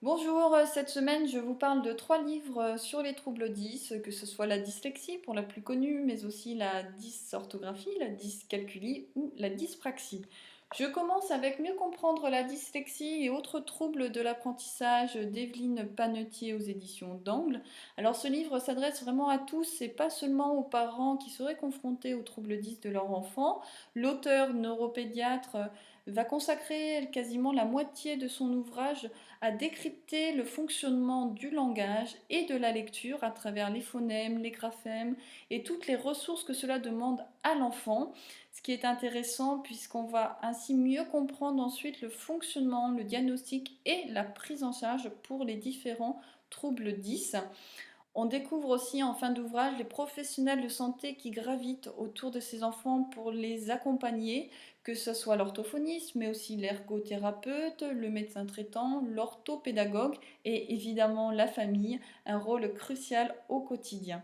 Bonjour, cette semaine je vous parle de 3 livres sur les troubles 10, que ce soit la dyslexie pour la plus connue, mais aussi la dysorthographie, la dyscalculie ou la dyspraxie. Je commence avec Mieux comprendre la dyslexie et autres troubles de l'apprentissage d'Evelyne Panetier aux éditions d'Angle. Alors ce livre s'adresse vraiment à tous et pas seulement aux parents qui seraient confrontés aux troubles 10 de leur enfant. L'auteur neuropédiatre va consacrer quasiment la moitié de son ouvrage à décrypter le fonctionnement du langage et de la lecture à travers les phonèmes, les graphèmes et toutes les ressources que cela demande à l'enfant. Ce qui est intéressant puisqu'on va ainsi mieux comprendre ensuite le fonctionnement, le diagnostic et la prise en charge pour les différents troubles 10. On découvre aussi en fin d'ouvrage les professionnels de santé qui gravitent autour de ces enfants pour les accompagner, que ce soit l'orthophoniste, mais aussi l'ergothérapeute, le médecin traitant, l'orthopédagogue et évidemment la famille, un rôle crucial au quotidien.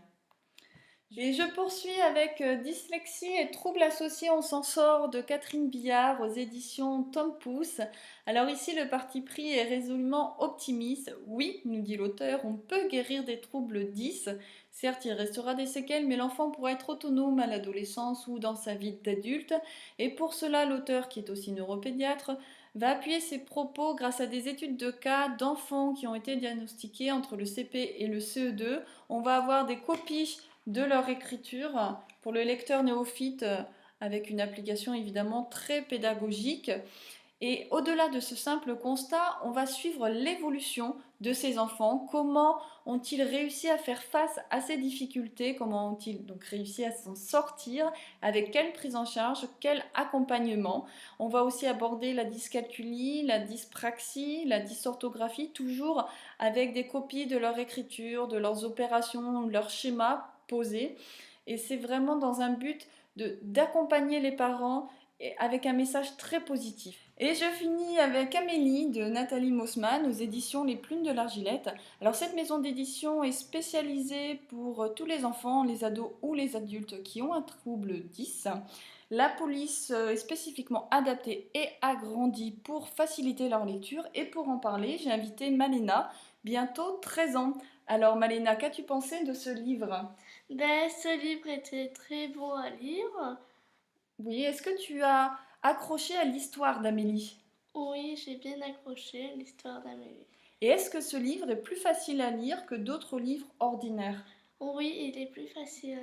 Et je poursuis avec Dyslexie et troubles associés, on s'en sort de Catherine Billard aux éditions Tom Pouce. Alors ici, le parti pris est résolument optimiste. Oui, nous dit l'auteur, on peut guérir des troubles 10. Certes, il restera des séquelles, mais l'enfant pourra être autonome à l'adolescence ou dans sa vie d'adulte. Et pour cela, l'auteur, qui est aussi neuropédiatre, va appuyer ses propos grâce à des études de cas d'enfants qui ont été diagnostiqués entre le CP et le CE2. On va avoir des copies de leur écriture pour le lecteur néophyte avec une application évidemment très pédagogique. Et au-delà de ce simple constat, on va suivre l'évolution de ces enfants. Comment ont-ils réussi à faire face à ces difficultés? Comment ont-ils donc réussi à s'en sortir? Avec quelle prise en charge? Quel accompagnement? On va aussi aborder la dyscalculie, la dyspraxie, la dysorthographie, toujours avec des copies de leur écriture, de leurs opérations, leurs schémas posés. Et c'est vraiment dans un but d'accompagner les parents avec un message très positif. Et je finis avec Amélie de Nathalie Mossman aux éditions Les Plumes de l'Argilette. Alors cette maison d'édition est spécialisée pour tous les enfants, les ados ou les adultes qui ont un trouble 10. La police est spécifiquement adaptée et agrandie pour faciliter leur lecture. Et pour en parler, j'ai invité Malena, bientôt 13 ans. Alors Malena, qu'as-tu pensé de ce livre? Ce livre était très beau à lire. Oui, est-ce que tu as accroché à l'histoire d'Amélie? Oui, j'ai bien accroché l'histoire d'Amélie. Et est-ce que ce livre est plus facile à lire que d'autres livres ordinaires? Oui, il est plus facile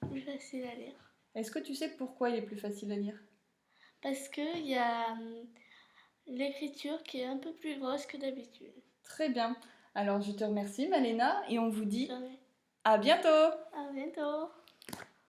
à lire. Est-ce que tu sais pourquoi il est plus facile à lire? Parce qu'il y a l'écriture qui est un peu plus grosse que d'habitude. Très bien. Alors je te remercie Malena et on vous dit J'en ai. à bientôt! À bientôt!